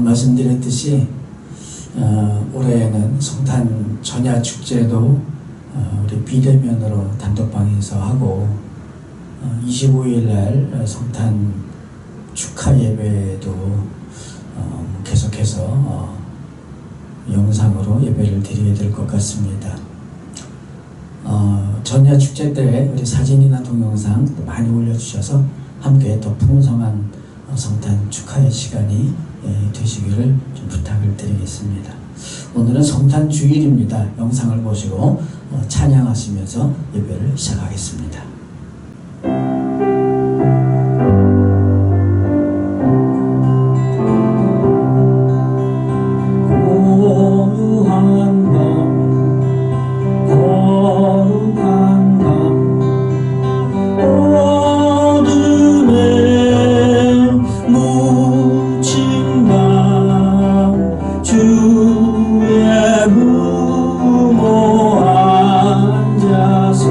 말씀드렸듯이 올해는 성탄 전야 축제도 우리 비대면으로 단톡방에서 하고 25일 날 성탄 축하 예배도 계속해서 영상으로 예배를 드리게 될 것 같습니다. 전야 축제 때 우리 사진이나 동영상 많이 올려주셔서 함께 더 풍성한 성탄 축하의 시간이 되시기를 좀 부탁을 드리겠습니다. 오늘은 성탄 주일입니다. 영상을 보시고 찬양하시면서 예배를 시작하겠습니다. 주의 부모 앉아서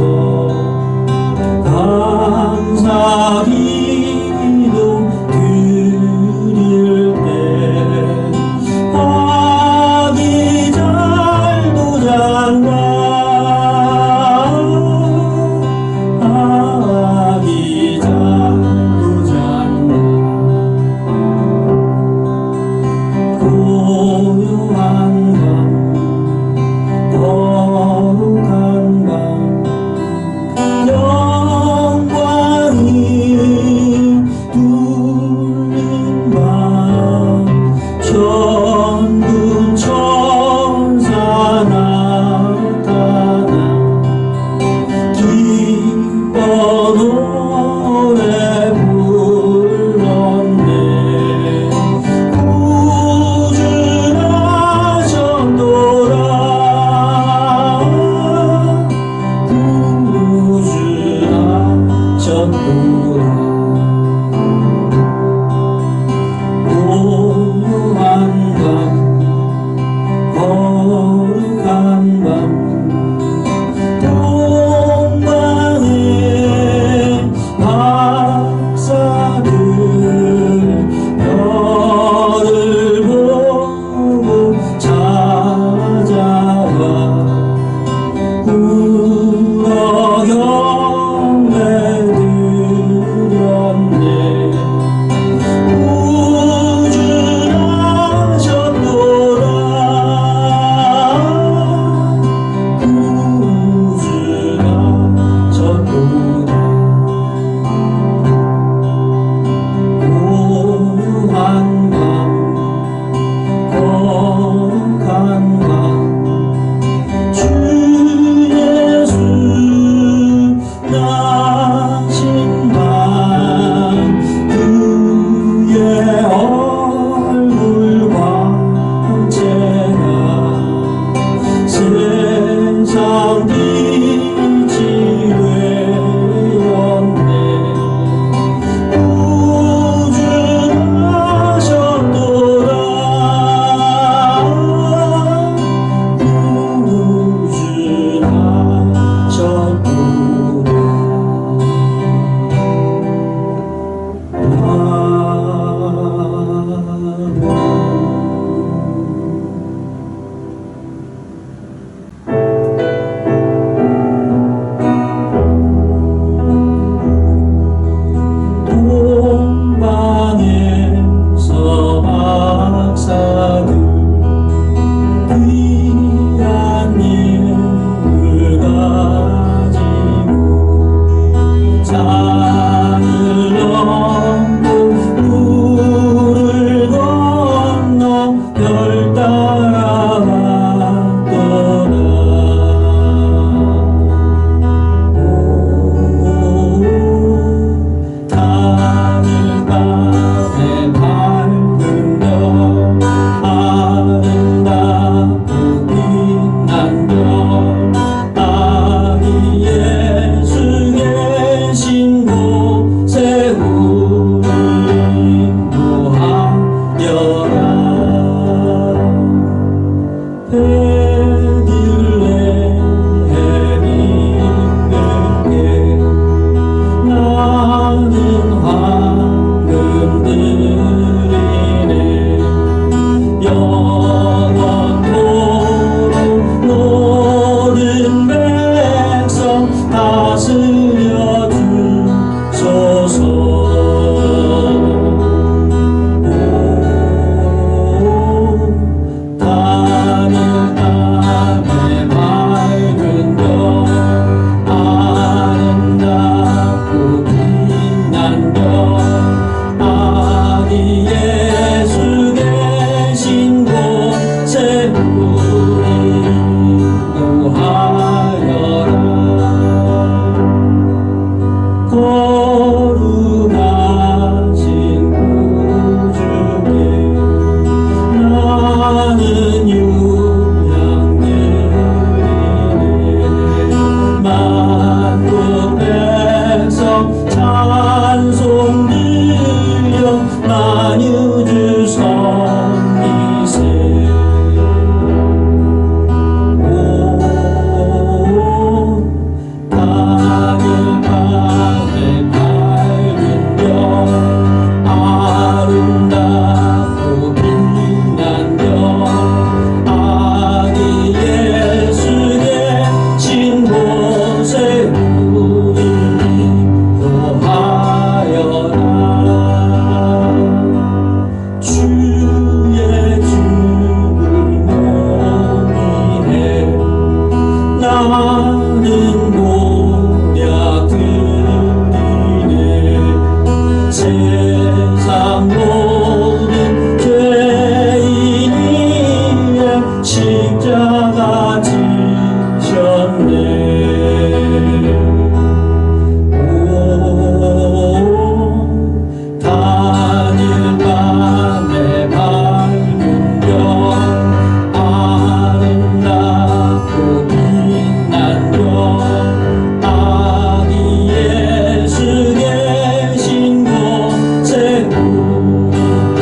아기 예수 계신 곳에 우리 인도하여라. 거룩하신 구주께 나는 유향드리네. 만국 백성 찬송 들려 만유주 성리세. 오 하늘 밤에 밝은 별 아름답고 빛난 별 아기 예수 계신 곳에 우리 인도하여라. 주의 죽을 모니해 나는 고략 드리네. 세상 모든 죄인이에 십자가 지셨네. 오 하늘 밤에 밝은 별 아름답고 빛난 별 아기 예수 계신 곳에 우리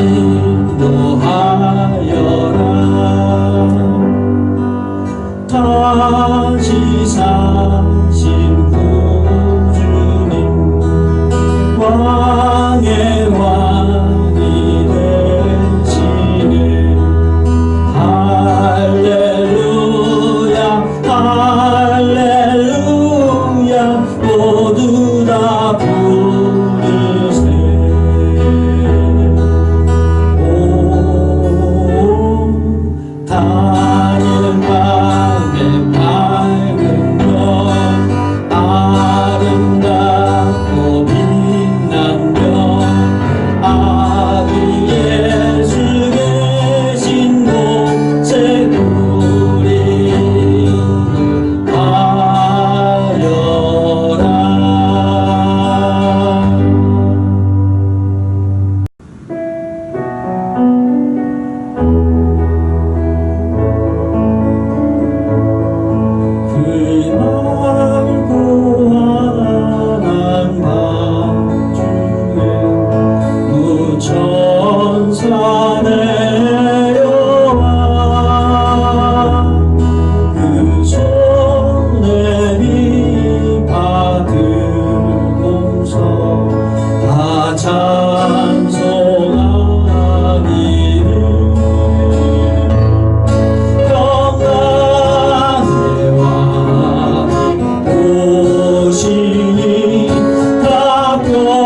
인도하여라. 다시 사신 구주님 왕의 왕이 되시네. 할렐루야 할렐루야 모두 다 부르세. 오 하늘 밤에 밝은 별 아름답고 빛난 별 아기 예수 계신 곳에 우리 인도하여라. 그 맑고 환한 밤 중에 무천사 내려와 그 손에 잎 받들고서 다 찬송하기를 평안의 왕이 오시니 다 평안하여라.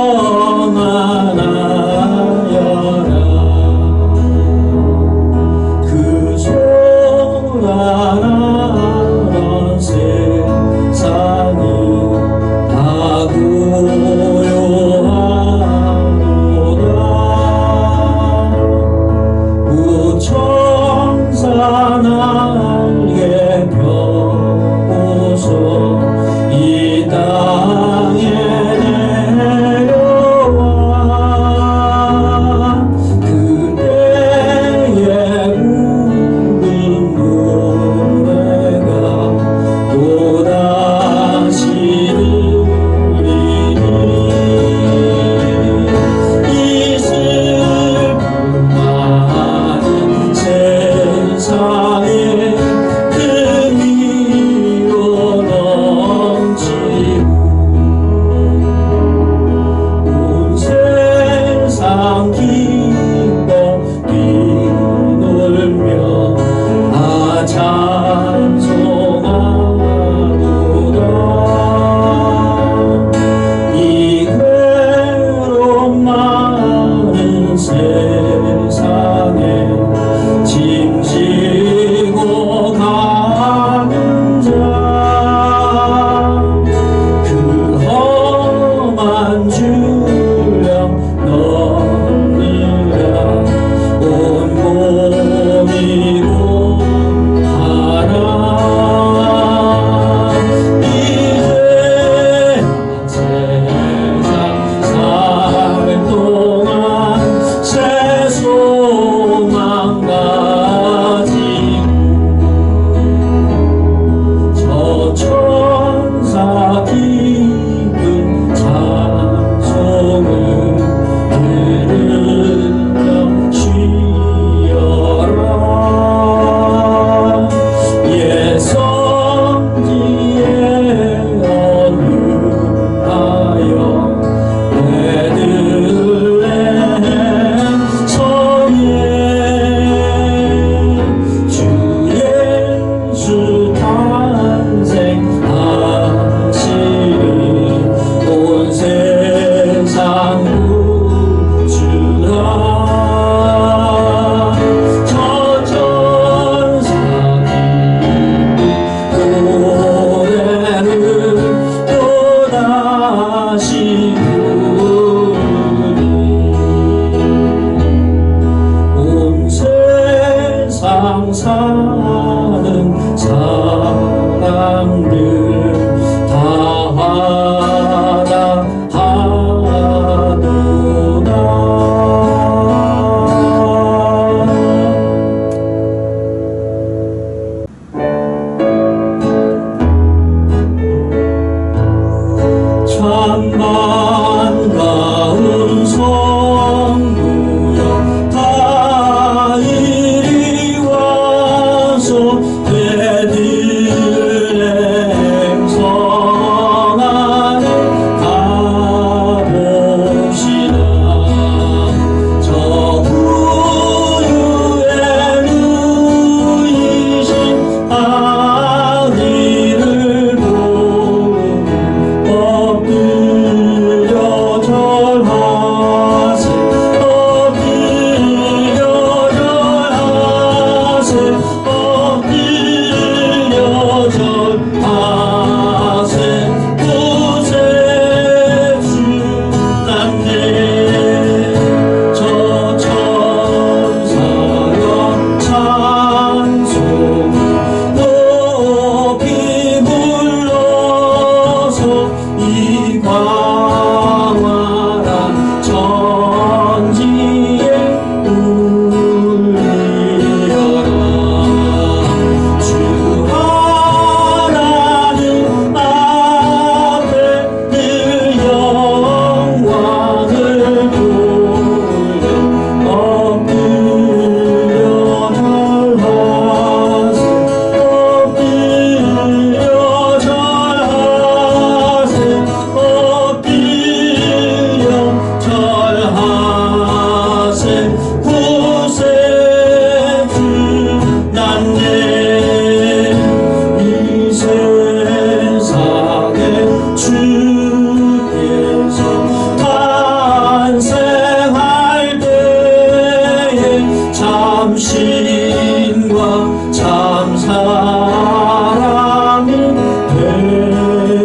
당신과 참 사랑이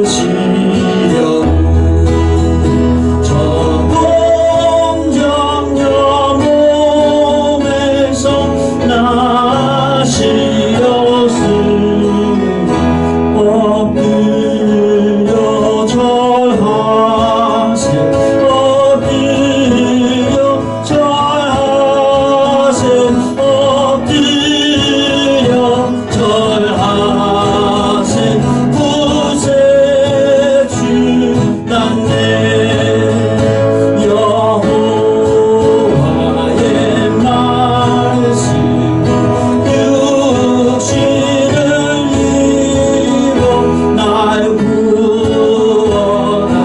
되시려고 저 공정녀 몸에서 나시었으니 엎드려 절하세 엎드려 절하세 엎드려 절하세 구세주 났네 여호와의 말씀 육신을 입어 날 구원한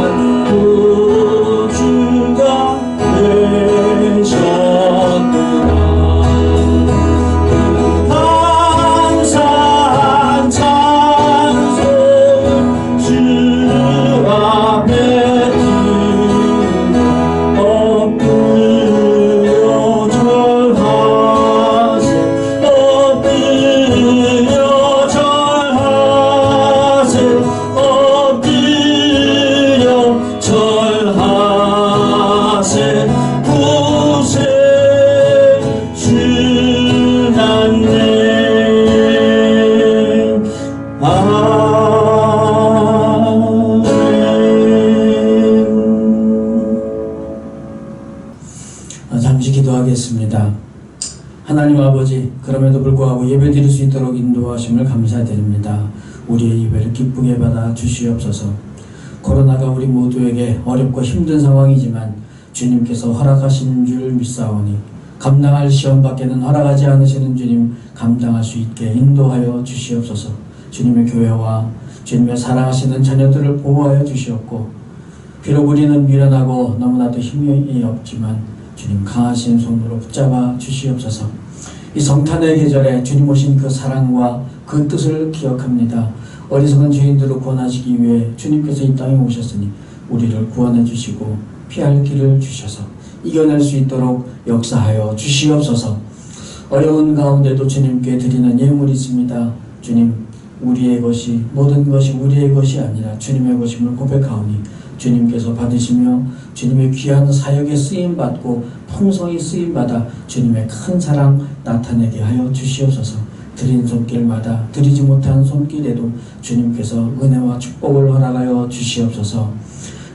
구주가 되셨구나 항상 찬송을 주 앞에 드리며 엎드려 절하세 엎드려 절하세 엎드려 절하세 구세주 났네 잠시 기도하겠습니다. 하나님 아버지, 그럼에도 불구하고 예배드릴 수 있도록 인도하심을 감사드립니다. 우리의 예배를 기쁘게 받아 주시옵소서. 코로나가 우리 모두에게 어렵고 힘든 상황이지만 주님께서 허락하신 줄 믿사오니 감당할 시험 밖에는 허락하지 않으시는 주님 감당할 수 있게 인도하여 주시옵소서. 주님의 교회와 주님의 사랑하시는 자녀들을 보호하여 주시옵고 비록 우리는 미련하고 너무나도 힘이 없지만 주님 강하신 손으로 붙잡아 주시옵소서. 이 성탄의 계절에 주님 오신 그 사랑과 그 뜻을 기억합니다. 어리석은 죄인들을 구원하시기 위해 주님께서 이 땅에 오셨으니 우리를 구원해 주시고 피할 길을 주셔서 이겨낼 수 있도록 역사하여 주시옵소서. 어려운 가운데도 주님께 드리는 예물이 있습니다. 주님, 우리의 것이 모든 것이 우리의 것이 아니라 주님의 것임을 고백하오니 주님께서 받으시며 주님의 귀한 사역에 쓰임받고 풍성히 쓰임받아 주님의 큰 사랑 나타내게 하여 주시옵소서. 드린 손길마다 드리지 못한 손길에도 주님께서 은혜와 축복을 허락하여 주시옵소서.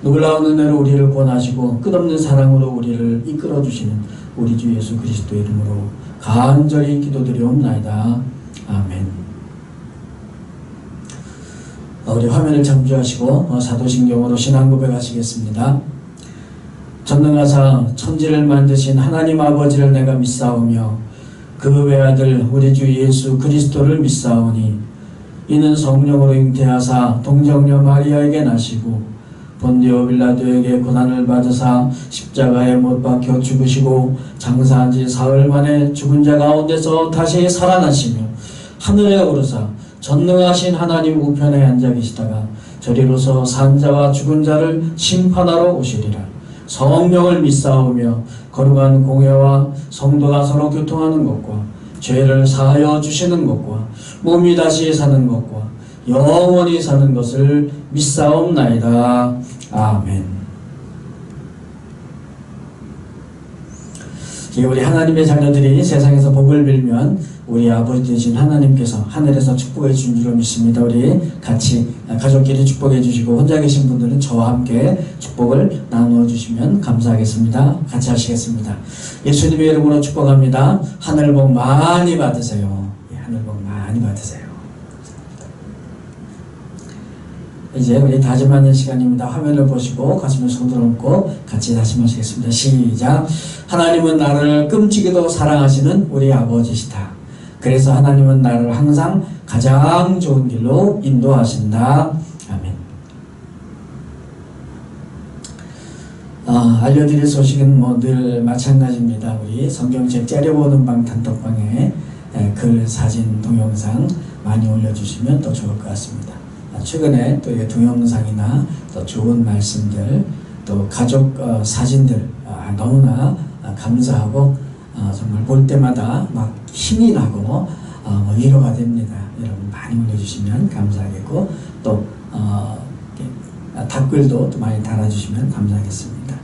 놀라운 은혜로 우리를 구원하시고 끝없는 사랑으로 우리를 이끌어주시는 우리 주 예수 그리스도 이름으로 간절히 기도드리옵나이다. 아멘. 우리 화면을 잠주하시고 사도신경으로 신앙 고백하시겠습니다. 전능하사 천지를 만드신 하나님 아버지를 내가 믿사오며 그 외아들 우리 주 예수 그리스도를 믿사오니 이는 성령으로 잉태하사 동정녀 마리아에게 나시고 본디오 빌라도에게 고난을 받으사 십자가에 못 박혀 죽으시고 장사한 지 사흘 만에 죽은 자 가운데서 다시 살아나시며 하늘에 오르사 전능하신 하나님 우편에 앉아 계시다가 저리로서 산자와 죽은 자를 심판하러 오시리라. 성령을 믿사오며 거룩한 공회와 성도가 서로 교통하는 것과 죄를 사하여 주시는 것과 몸이 다시 사는 것과 영원히 사는 것을 믿사옵나이다. 아멘. 우리 하나님의 자녀들이 세상에서 복을 빌면 우리 아버지 되신 하나님께서 하늘에서 축복해 주신 줄 믿습니다. 우리 같이 가족끼리 축복해 주시고 혼자 계신 분들은 저와 함께 축복을 나누어 주시면 감사하겠습니다. 같이 하시겠습니다. 예수님의 이름으로 축복합니다. 하늘 복 많이 받으세요. 하늘 복 많이 받으세요. 이제 우리 다짐하는 시간입니다. 화면을 보시고 가슴에 손을 얹고 같이 다짐하시겠습니다. 시작. 하나님은 나를 끔찍이도 사랑하시는 우리 아버지시다. 그래서 하나님은 나를 항상 가장 좋은 길로 인도하신다. 아멘. 알려드릴 소식은 뭐 늘 마찬가지입니다. 우리 성경책 째려보는 방 단톡방에 글, 사진, 동영상 많이 올려주시면 더 좋을 것 같습니다. 최근에 또 동영상이나 또 좋은 말씀들, 또 가족 사진들 너무나 감사하고 정말 볼 때마다 막 힘이 나고 위로가 됩니다. 여러분 많이 올려주시면 감사하겠고 또 댓글도 또 많이 달아주시면 감사하겠습니다.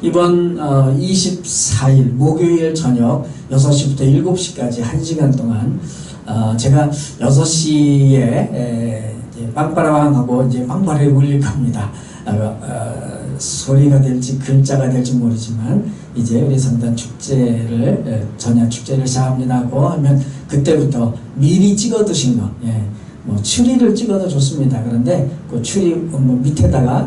이번 24일 목요일 저녁 6시부터 7시까지 1시간 동안 제가 6시에 빵빠라왕하고 이제 빵빠레 울릴 겁니다. 소리가 될지 글자가 될지 모르지만 이제 우리 성단 축제를 전야 축제를 시작합니다고 하면 그때부터 미리 찍어두신 거, 뭐 추리를 찍어도 좋습니다. 그런데 그 추리 밑에다가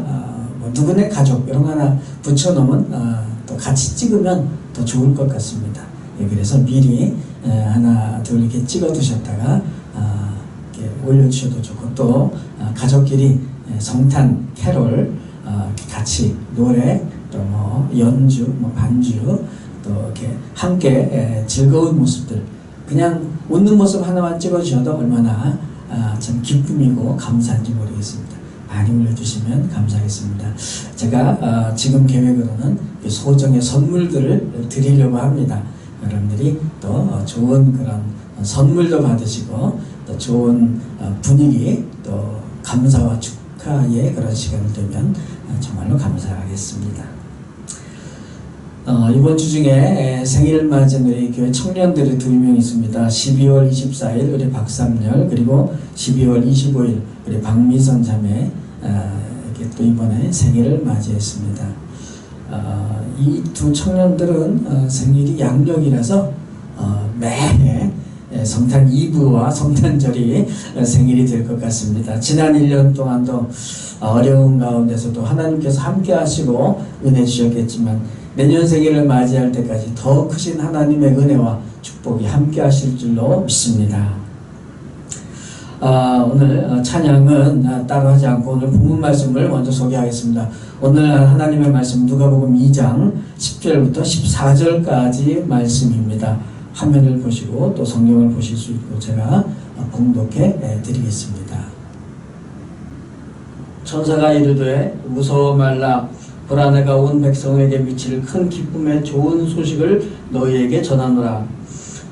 뭐 누구네 가족 이런 거 하나 붙여놓으면 또 같이 찍으면 더 좋을 것 같습니다. 그래서 미리 하나 둘 이렇게 찍어두셨다가 이렇게 올려주셔도 좋고 또 가족끼리 성탄 캐롤 같이 노래 또 뭐 연주 뭐 반주 또 이렇게 함께 즐거운 모습들 그냥 웃는 모습 하나만 찍어주셔도 얼마나 참 기쁨이고 감사한지 모르겠습니다. 많이 올려주시면 감사하겠습니다. 제가 지금 계획으로는 소정의 선물들을 드리려고 합니다. 여러분들이 또 좋은 그런 선물도 받으시고 또 좋은 분위기 또 감사와 축하의 그런 시간이 되면 정말로 감사하겠습니다. 이번 주 중에 생일 맞은 우리 교회 청년들이 2명 있습니다. 12월 24일 우리 박삼열 그리고 12월 25일 우리 박미선 자매 이렇게 또 이번에 생일을 맞이했습니다. 이 두 청년들은 생일이 양력이라서 매해 성탄 이브와 성탄절이 생일이 될 것 같습니다. 지난 1년 동안도 어려운 가운데서도 하나님께서 함께 하시고 은혜 주셨겠지만 내년 생일을 맞이할 때까지 더 크신 하나님의 은혜와 축복이 함께 하실 줄로 믿습니다. 오늘 찬양은 따로 하지 않고 오늘 본문 말씀을 먼저 소개하겠습니다. 오늘 하나님의 말씀 누가복음 2장 10절부터 14절까지 말씀입니다. 화면을 보시고 또 성경을 보실 수 있고 제가 봉독해 드리겠습니다. 천사가 이르되 무서워 말라 불안해가 온 백성에게 미칠 큰 기쁨의 좋은 소식을 너희에게 전하노라.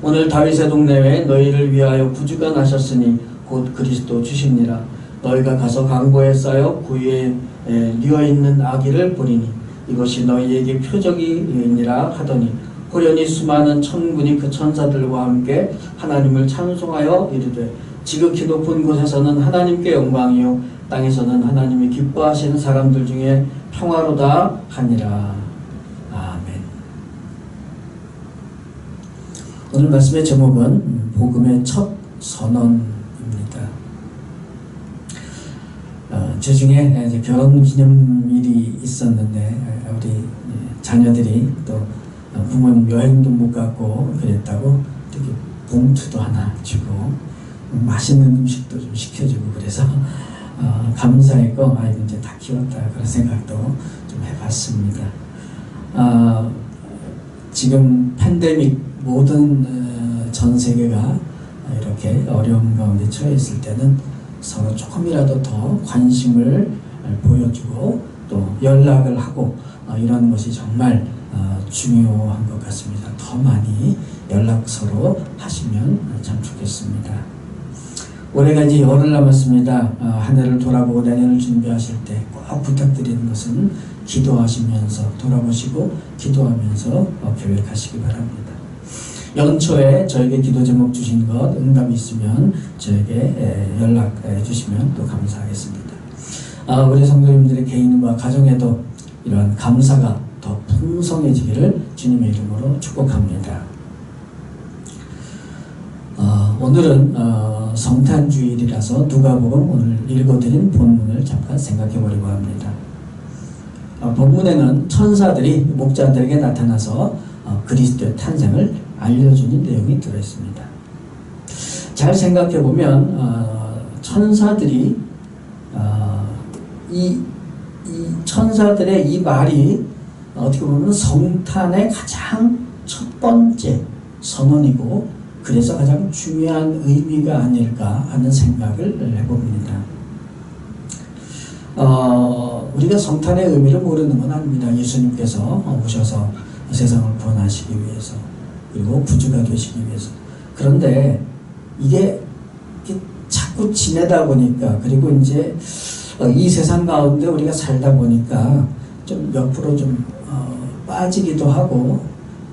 오늘 다윗의 동네에 너희를 위하여 구주가 나셨으니 곧 그리스도 주시니라. 너희가 가서 강보에 쌓여 구유에 뉘어있는 아기를 보리니 이것이 너희에게 표적이니라 하더니 호련히 수많은 천군이 그 천사들과 함께 하나님을 찬송하여 이르되 지극히 높은 곳에서는 하나님께 영광이요 땅에서는 하나님이 기뻐하시는 사람들 중에 평화로다 하니라. 아멘. 오늘 말씀의 제목은 복음의 첫 선언입니다. 제 중에 이제 결혼기념일이 있었는데 우리 자녀들이 또 부모님 여행도 못 가고 그랬다고 이렇게 봉투도 하나 주고 맛있는 음식도 좀 시켜주고 그래서 감사했고 이제 다 키웠다 그런 생각도 좀 해봤습니다. 지금 팬데믹 모든 전 세계가 이렇게 어려운 가운데 처해 있을 때는 서로 조금이라도 더 관심을 보여주고 또 연락을 하고 이런 것이 정말 중요한 것 같습니다. 더 많이 연락 서로 하시면 참 좋겠습니다. 올해가 이제 열흘 남았습니다. 한 해를 돌아보고 내년을 준비하실 때 꼭 부탁드리는 것은 기도하시면서 돌아보시고 기도하면서 계획하시기 바랍니다. 연초에 저에게 기도 제목 주신 것 응답이 있으면 저에게 연락해 주시면 또 감사하겠습니다. 우리 성도님들의 개인과 가정에도 이러한 감사가 더 풍성해지기를 주님의 이름으로 축복합니다. 오늘은 성탄주일이라서 누가복음 오늘 읽어드린 본문을 잠깐 생각해보려고 합니다. 본문에는 천사들이 목자들에게 나타나서 그리스도의 탄생을 알려주는 내용이 들어있습니다. 잘 생각해보면 천사들이 이 천사들의 이 말이 어떻게 보면 성탄의 가장 첫 번째 선언이고 그래서 가장 중요한 의미가 아닐까 하는 생각을 해봅니다. 우리가 성탄의 의미를 모르는 건 아닙니다. 예수님께서 오셔서 세상을 구원하시기 위해서 그리고 구주가 되시기 위해서. 그런데 이게 자꾸 지내다 보니까, 그리고 이제 이 세상 가운데 우리가 살다 보니까 좀 옆으로 좀 빠지기도 하고,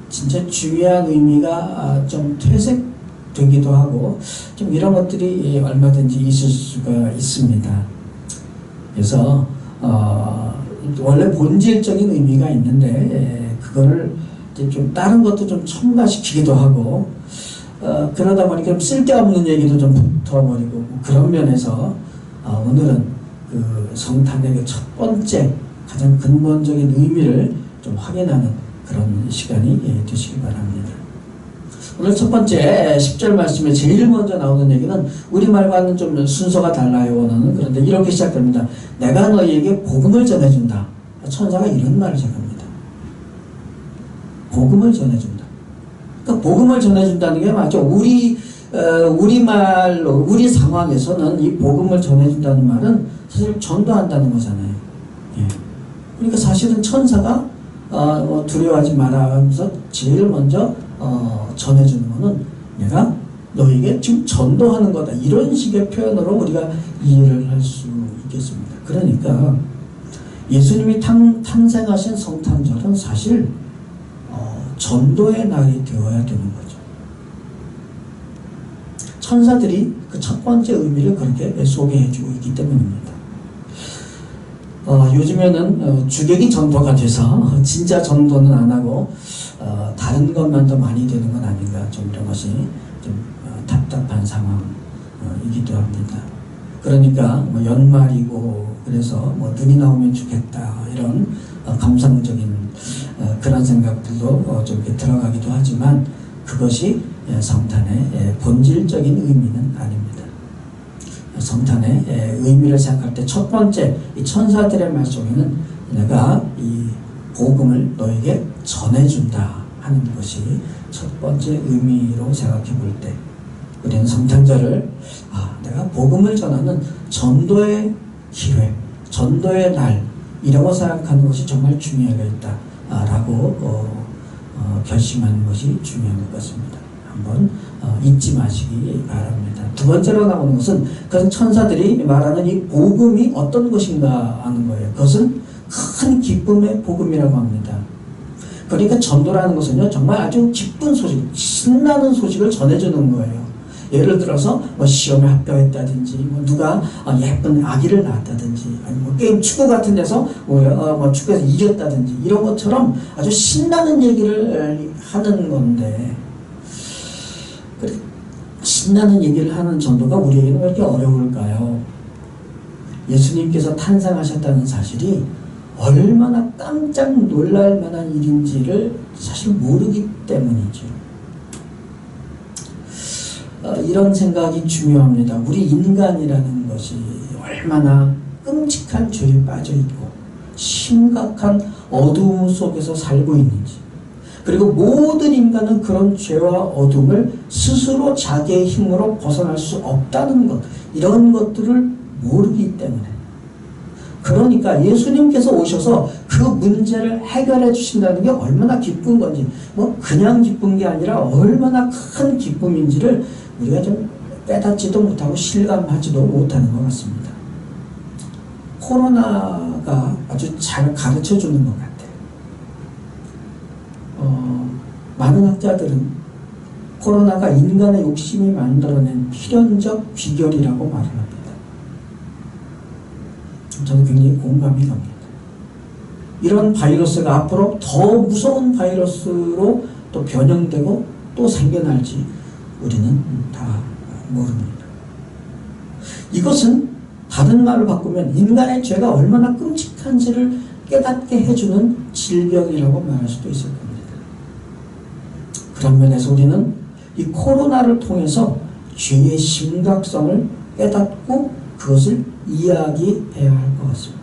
진짜 중요한 의미가 좀 퇴색되기도 하고, 좀 이런 것들이 얼마든지 있을 수가 있습니다. 그래서 원래 본질적인 의미가 있는데 그거를 이제 좀 다른 것도 좀 첨가시키기도 하고, 그러다 보니까 쓸데없는 얘기도 좀 붙어버리고, 그런 면에서 오늘은 그 성탄의 그 첫 번째 가장 근본적인 의미를 좀 확인하는 그런 시간이 되시기 바랍니다. 오늘 첫 번째 10절 말씀에 제일 먼저 나오는 얘기는 우리말과는 좀 순서가 달라요. 원어는. 그런데 이렇게 시작됩니다. 내가 너희에게 복음을 전해준다. 천사가 이런 말을 시작합니다. 복음을 전해준다. 그러니까 복음을 전해준다는 게 맞죠. 우리말로, 우리 상황에서는 이 복음을 전해준다는 말은 사실 전도한다는 거잖아요. 예. 그러니까 사실은 천사가 두려워하지 마라 하면서 제일 먼저 전해주는 거는 내가 너에게 지금 전도하는 거다. 이런 식의 표현으로 우리가 이해를 할 수 있겠습니다. 그러니까 예수님이 탄생하신 성탄절은 사실 전도의 날이 되어야 되는 거죠. 천사들이 그 첫 번째 의미를 그렇게 소개해주고 있기 때문입니다. 요즘에는 주객이 전도가 돼서 진짜 전도는 안 하고 다른 것만 더 많이 되는 건 아닌가, 좀 이런 것이 좀 답답한 상황이기도 합니다. 그러니까 뭐 연말이고 그래서 뭐 눈이 나오면 좋겠다, 이런 감상적인 그런 생각들도 좀 이렇게 들어가기도 하지만 그것이 성탄의 본질적인 의미는 아닙니다. 성탄의 의미를 생각할 때 첫 번째 이 천사들의 말 속에는 내가 이 복음을 너에게 전해준다 하는 것이 첫 번째 의미로 생각해 볼 때 우리는 성탄절을 내가 복음을 전하는 전도의 기회, 전도의 날이라고 생각하는 것이 정말 중요하겠다 라고 결심하는 것이 중요한 것 같습니다. 한번 잊지 마시기 바랍니다. 두 번째로 나오는 것은 그것은 천사들이 말하는 이 복음이 어떤 것인가 하는 거예요. 그것은 큰 기쁨의 복음이라고 합니다. 그러니까 전도라는 것은요, 정말 아주 기쁜 소식, 신나는 소식을 전해주는 거예요. 예를 들어서 뭐 시험에 합격했다든지, 뭐 누가 예쁜 아기를 낳았다든지, 아니면 뭐 게임 축구 같은 데서 뭐 축구에서 이겼다든지, 이런 것처럼 아주 신나는 얘기를 하는 건데, 신나는 얘기를 하는 전도가 우리에게는 왜 이렇게 어려울까요? 예수님께서 탄생하셨다는 사실이 얼마나 깜짝 놀랄 만한 일인지를 사실 모르기 때문이죠. 이런 생각이 중요합니다. 우리 인간이라는 것이 얼마나 끔찍한 죄에 빠져있고 심각한 어두움 속에서 살고 있는지, 그리고 모든 인간은 그런 죄와 어둠을 스스로 자기의 힘으로 벗어날 수 없다는 것, 이런 것들을 모르기 때문에, 그러니까 예수님께서 오셔서 그 문제를 해결해 주신다는 게 얼마나 기쁜 건지, 뭐 그냥 기쁜 게 아니라 얼마나 큰 기쁨인지를 우리가 좀 깨닫지도 못하고 실감하지도 못하는 것 같습니다. 코로나가 아주 잘 가르쳐 주는 것 같아요. 많은 학자들은 코로나가 인간의 욕심이 만들어낸 필연적 비결이라고 말을 합니다. 저는 굉장히 공감이 갑니다. 이런 바이러스가 앞으로 더 무서운 바이러스로 또 변형되고 또 생겨날지 우리는 다 모릅니다. 이것은 다른 말을 바꾸면 인간의 죄가 얼마나 끔찍한지를 깨닫게 해주는 질병이라고 말할 수도 있을 겁니다. 그런 면에서 우리는 이 코로나를 통해서 죄의 심각성을 깨닫고 그것을 이야기해야 할 것 같습니다.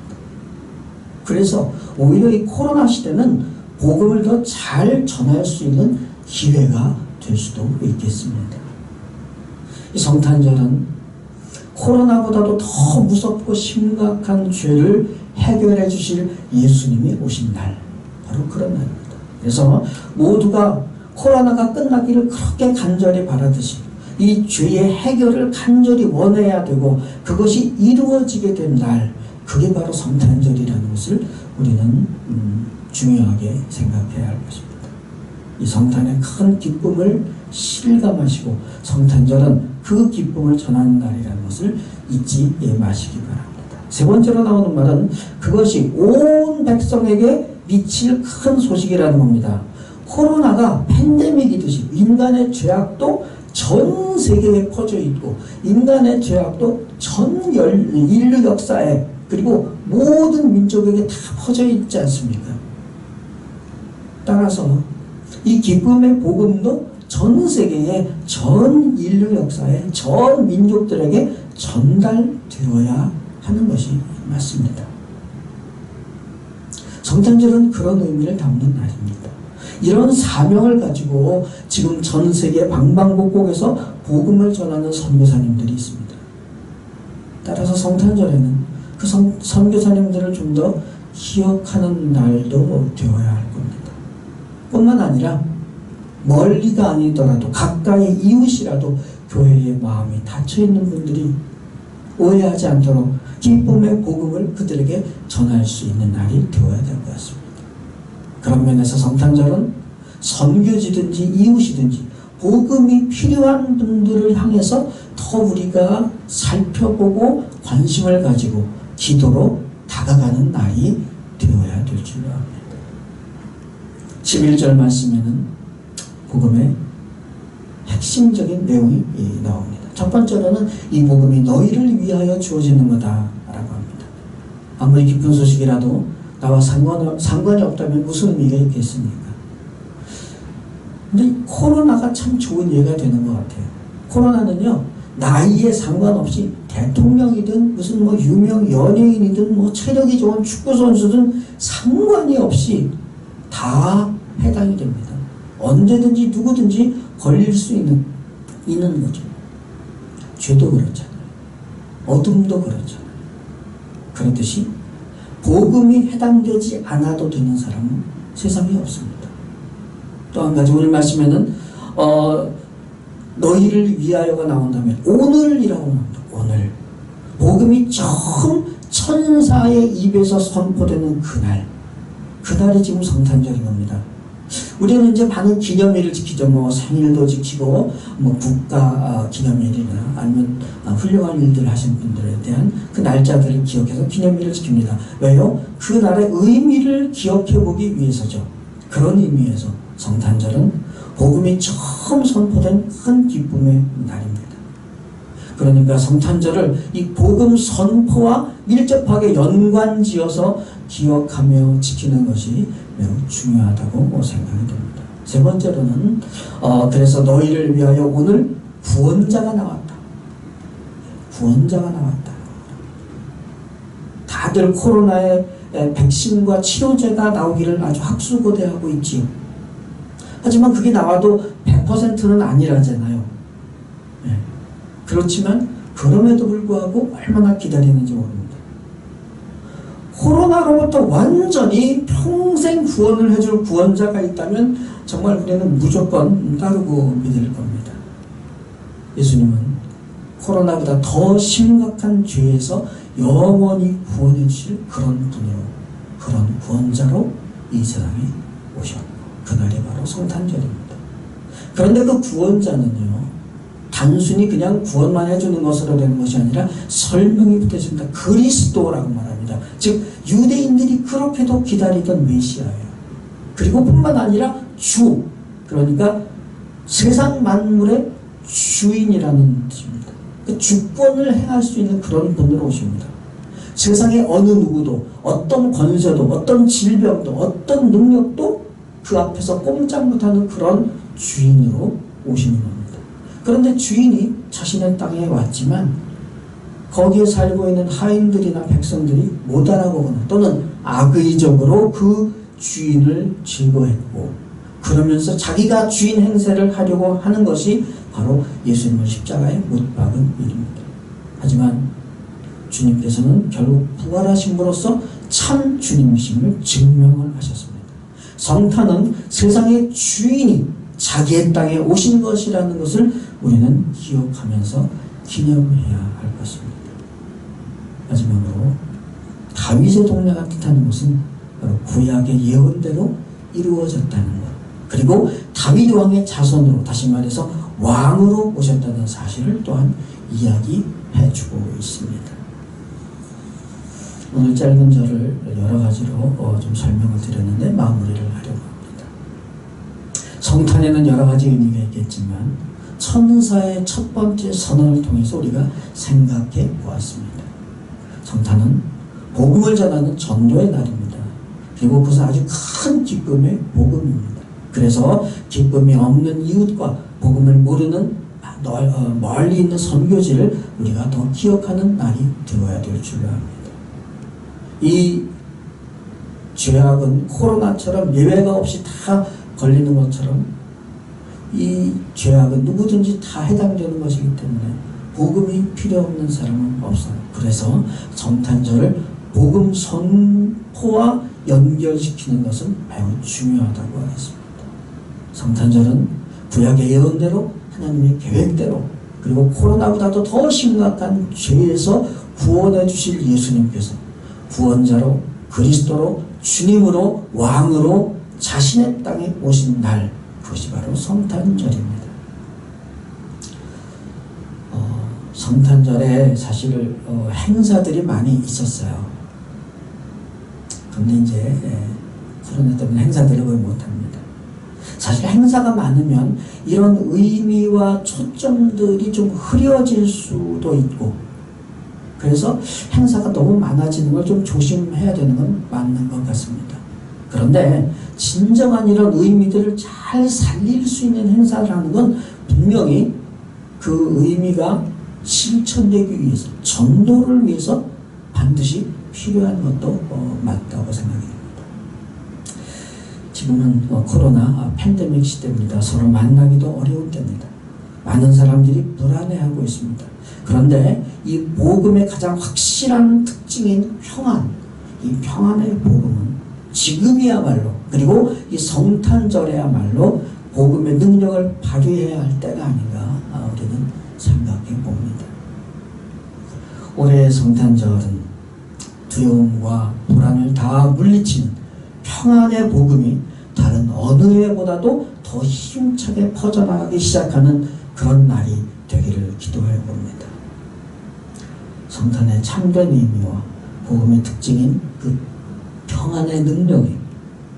그래서 오히려 이 코로나 시대는 복음을 더 잘 전할 수 있는 기회가 될 수도 있겠습니다. 이 성탄절은 코로나보다도 더 무섭고 심각한 죄를 해결해 주실 예수님이 오신 날, 바로 그런 날입니다. 그래서 모두가 코로나가 끝나기를 그렇게 간절히 바라듯이 이 죄의 해결을 간절히 원해야 되고 그것이 이루어지게 된 날, 그게 바로 성탄절이라는 것을 우리는 중요하게 생각해야 할 것입니다. 이 성탄의 큰 기쁨을 실감하시고 성탄절은 그 기쁨을 전하는 날이라는 것을 잊지 마시기 바랍니다. 세 번째로 나오는 말은 그것이 온 백성에게 미칠 큰 소식이라는 겁니다. 코로나가 팬데믹이듯이 인간의 죄악도 전 세계에 퍼져 있고 인간의 죄악도 전 인류 역사에 그리고 모든 민족에게 다 퍼져 있지 않습니까? 따라서 이 기쁨의 복음도 전 세계의 전 인류 역사에 전 민족들에게 전달되어야 하는 것이 맞습니다. 성탄절은 그런 의미를 담는 날입니다. 이런 사명을 가지고 지금 전 세계 방방곡곡에서 복음을 전하는 선교사님들이 있습니다. 따라서 성탄절에는 그 선교사님들을 좀 더 기억하는 날도 되어야 할 겁니다. 뿐만 아니라 멀리가 아니더라도 가까이 이웃이라도 교회의 마음이 닫혀있는 분들이 오해하지 않도록 기쁨의 복음을 그들에게 전할 수 있는 날이 되어야 될 것 같습니다. 그런 면에서 성탄절은 선교지든지 이웃이든지 복음이 필요한 분들을 향해서 더 우리가 살펴보고 관심을 가지고 기도로 다가가는 날이 되어야 될 줄 압니다. 11절 말씀에는 복음의 핵심적인 내용이 나옵니다. 첫 번째로는 이 복음이 너희를 위하여 주어지는 거다 라고 합니다. 아무리 기쁜 소식이라도 나와 상관이 없다면 무슨 의미가 있겠습니까? 근데 코로나가 참 좋은 예가 되는 것 같아요. 코로나는요, 나이에 상관없이 대통령이든 무슨 유명 연예인이든 체력이 좋은 축구선수든 상관이 없이 다 해당이 됩니다. 언제든지 누구든지 걸릴 수 있는 거죠. 죄도 그렇잖아요. 어둠도 그렇잖아요. 그렇듯이 복음이 해당되지 않아도 되는 사람은 세상에 없습니다. 또 한 가지 오늘 말씀에는 너희를 위하여가 나온다면 오늘이라고 나옵니다. 오늘 복음이 처음 천사의 입에서 선포되는 그날이 지금 성탄절인 겁니다. 우리는 이제 많은 기념일을 지키죠. 생일도 지키고 국가 기념일이나 아니면 훌륭한 일들을 하신 분들에 대한 그 날짜들을 기억해서 기념일을 지킵니다. 왜요? 그 날의 의미를 기억해 보기 위해서죠. 그런 의미에서 성탄절은 복음이 처음 선포된 큰 기쁨의 날입니다. 그러니까 성탄절을 이 복음 선포와 밀접하게 연관지어서 기억하며 지키는 것이 매우 중요하다고 생각이 됩니다. 세 번째로는 그래서 너희를 위하여 오늘 구원자가 나왔다. 구원자가 나왔다. 다들 코로나의 백신과 치료제가 나오기를 아주 학수고대하고 있지요. 하지만 그게 나와도 100%는 아니라잖아요. 네. 그렇지만 그럼에도 불구하고 얼마나 기다리는지 모릅니다. 코로나로부터 완전히 평생 구원을 해줄 구원자가 있다면 정말 우리는 무조건 따르고 믿을 겁니다. 예수님은 코로나보다 더 심각한 죄에서 영원히 구원해 주실 그런 분으로, 그런 구원자로 이 세상에 오셨고 그날이 바로 성탄절입니다. 그런데 그 구원자는요, 단순히 그냥 구원만 해주는 것으로 되는 것이 아니라 설명이 붙어있습니다. 그리스도라고 말합니다. 즉 유대인들이 그렇게도 기다리던 메시아예요. 그리고 뿐만 아니라 주, 그러니까 세상 만물의 주인이라는 뜻입니다. 그 주권을 행할 수 있는 그런 분으로 오십니다. 세상의 어느 누구도 어떤 권세도 어떤 질병도 어떤 능력도 그 앞에서 꼼짝 못하는 그런 주인으로 오시는 겁니다. 그런데 주인이 자신의 땅에 왔지만 거기에 살고 있는 하인들이나 백성들이 못 알아보거나 또는 악의적으로 그 주인을 제거했고 그러면서 자기가 주인 행세를 하려고 하는 것이 바로 예수님을 십자가에 못 박은 일입니다. 하지만 주님께서는 결국 부활하심으로써 참 주님이심을 증명을 하셨습니다. 성탄은 세상의 주인이 자기의 땅에 오신 것이라는 것을 우리는 기억하면서 기념해야 할 것입니다. 마지막으로 다윗의 동네가 뜻하는 것은 바로 구약의 예언대로 이루어졌다는 것, 그리고 다윗 왕의 자손으로, 다시 말해서 왕으로 오셨다는 사실을 또한 이야기해주고 있습니다. 오늘 짧은 절을 여러 가지로 좀 설명을 드렸는데 마무리를 하려고 합니다. 성탄에는 여러 가지 의미가 있겠지만 천사의 첫 번째 선언을 통해서 우리가 생각해 보았습니다. 성탄은 복음을 전하는 전도의 날입니다. 그리고 그것은 아주 큰 기쁨의 복음입니다. 그래서 기쁨이 없는 이웃과 복음을 모르는 멀리 있는 선교지를 우리가 더 기억하는 날이 되어야 될 줄로 압니다. 이 죄악은 코로나처럼 예외가 없이 다 걸리는 것처럼 이 죄악은 누구든지 다 해당되는 것이기 때문에 복음이 필요 없는 사람은 없어요. 그래서 성탄절을 복음 선포와 연결시키는 것은 매우 중요하다고 하겠습니다. 성탄절은 구약의 예언대로 하나님의 계획대로, 그리고 코로나보다도 더 심각한 죄에서 구원해 주실 예수님께서 구원자로, 그리스도로, 주님으로, 왕으로 자신의 땅에 오신 날, 그것이 바로 성탄절입니다. 성탄절에 사실 행사들이 많이 있었어요. 그런데 이제 코로나 때문에 행사들을 거의 못합니다. 사실 행사가 많으면 이런 의미와 초점들이 좀 흐려질 수도 있고, 그래서 행사가 너무 많아지는 걸 좀 조심해야 되는 건 맞는 것 같습니다. 그런데 진정한 이런 의미들을 잘 살릴 수 있는 행사라는 건 분명히 그 의미가 실천되기 위해서, 전도를 위해서 반드시 필요한 것도 맞다고 생각이 됩니다. 지금은 코로나 팬데믹 시대입니다. 서로 만나기도 어려울 때입니다. 많은 사람들이 불안해하고 있습니다. 그런데 이 복음의 가장 확실한 특징인 평안, 이 평안의 복음은 지금이야말로, 그리고 이 성탄절에야말로 복음의 능력을 발휘해야 할 때가 아닌가 우리는 생각해 봅니다. 올해의 성탄절은 두려움과 불안을 다 물리친 평안의 복음이 다른 어느 해보다도 더 힘차게 퍼져나가기 시작하는 그런 날이 되기를 기도해 봅니다. 성탄의 참된 의미와 복음의 특징인 그 평안의 능력이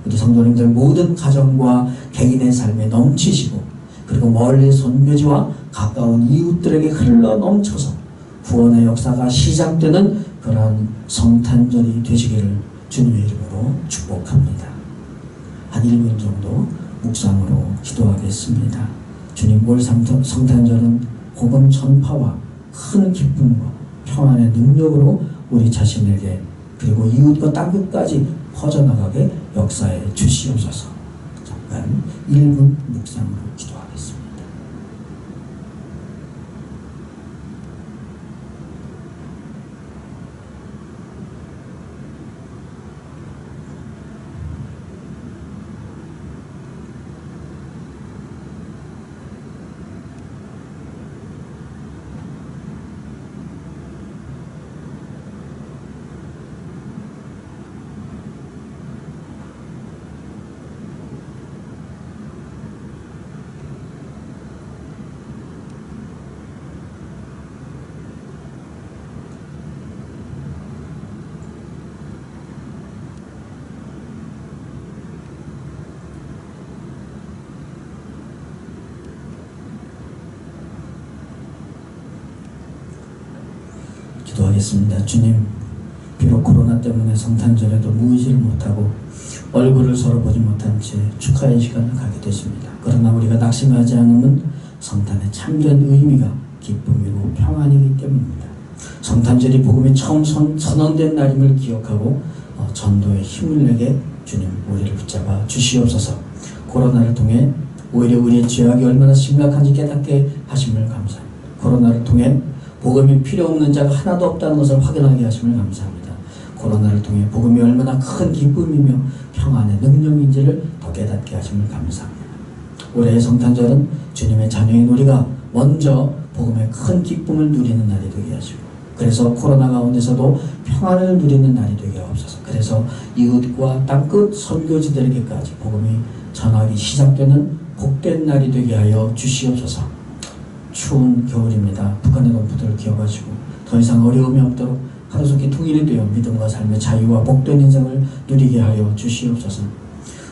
우리 성도님들 모든 가정과 개인의 삶에 넘치시고, 그리고 멀리 선교지와 가까운 이웃들에게 흘러 넘쳐서 구원의 역사가 시작되는 그러한 성탄절이 되시기를 주님의 이름으로 축복합니다. 한 1분 정도 묵상으로 기도하겠습니다. 주님, 올 성탄절은 복음 전파와 큰 기쁨과 평안의 능력으로 우리 자신에게, 그리고 이웃과 땅끝까지 퍼져나가게 역사해 주시옵소서. 잠깐 1분 묵상으로 기도하겠습니다. 기도하겠습니다. 주님, 비록 코로나 때문에 성탄절에도 모이지를 못하고 얼굴을 서로 보지 못한 채 축하의 시간을 가게 됐습니다. 그러나 우리가 낙심하지 않으면 성탄의 참된 의미가 기쁨이고 평안이기 때문입니다. 성탄절이 복음이 처음 선언된 날임을 기억하고 전도에 힘을 내게 주님 우리를 붙잡아 주시옵소서. 코로나를 통해 오히려 우리의 죄악이 얼마나 심각한지 깨닫게 하심을 감사합니다. 코로나를 통해 복음이 필요 없는 자가 하나도 없다는 것을 확인하게 하심을 감사합니다. 코로나를 통해 복음이 얼마나 큰 기쁨이며 평안의 능력인지를 더 깨닫게 하심을 감사합니다. 올해의 성탄절은 주님의 자녀인 우리가 먼저 복음의 큰 기쁨을 누리는 날이 되게 하시고, 그래서 코로나 가운데서도 평안을 누리는 날이 되게 하옵소서. 그래서 이웃과 땅끝 선교지들에게까지 복음이 전하기 시작되는 복된 날이 되게 하여 주시옵소서. 추운 겨울입니다. 북한의 동포들을 기억하시고 더 이상 어려움이 없도록 하루속히 통일이 되어 믿음과 삶의 자유와 복된 인생을 누리게 하여 주시옵소서.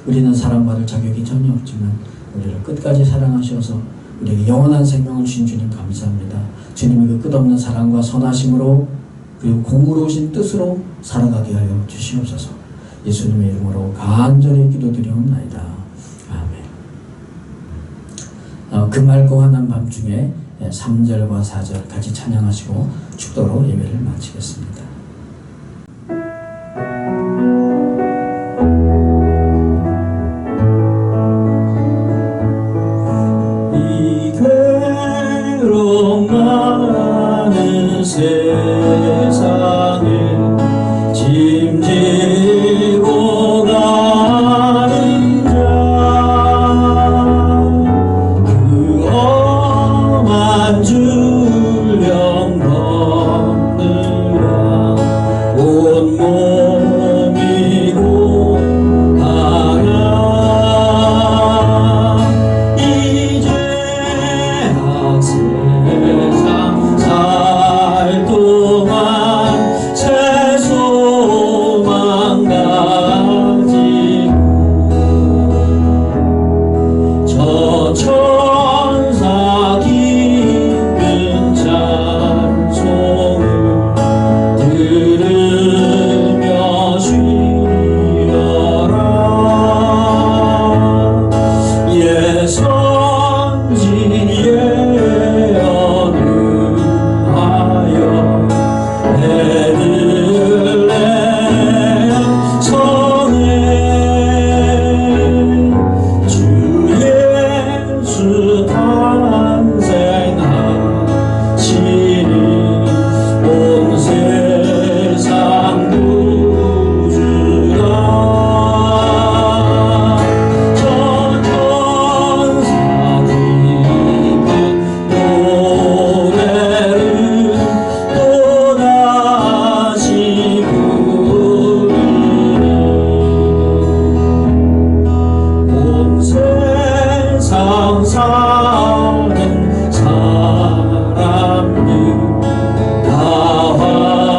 우리는 사랑받을 자격이 전혀 없지만 우리를 끝까지 사랑하셔서 우리에게 영원한 생명을 주신 주님 감사합니다. 주님의 그 끝없는 사랑과 선하심으로 그리고 공의로우신 뜻으로 살아가게 하여 주시옵소서. 예수님의 이름으로 간절히 기도드리옵나이다. 아멘. 금알고 환한 밤중에 3절과 4절 같이 찬양하시고 축도로 예배를 마치겠습니다. 이 괴로움 많은 세상에 짐지고 가는 자, 그 험한 줄령 걷느라 온몸이 고하야 이제 세상 살 동안 새 소망 가지고 저 천사 기쁜 찬송을 들으며 쉬어라. 예선지 예언을 하여 베들레헴 성에 주 예수 탄생하시니 온 세상 구주가 저 천사 기쁜 노래를 또다시 부르니 온 세상 사는 사람들 다 화답하도다.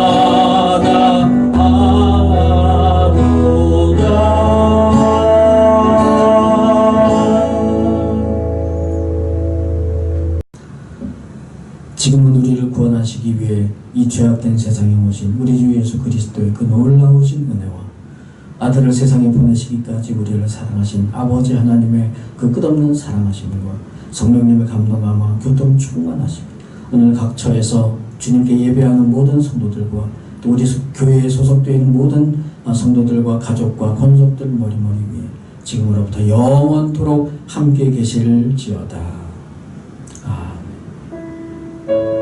지금은 우리를 구원하시기 위해 이 죄악된 세상에 오신 우리 주 예수 그리스도의 그 놀라우신 은혜와 아들을 세상에 보내시기까지 우리를 사랑하신 아버지 하나님의 그 끝없는 사랑하심과 성령님의 감동함과 교통 충만하심, 오늘 각 처에서 주님께 예배하는 모든 성도들과 또 우리 교회에 소속되어 있는 모든 성도들과 가족과 권속들 머리머리 위에 지금으로부터 영원토록 함께 계실지어다. 아멘.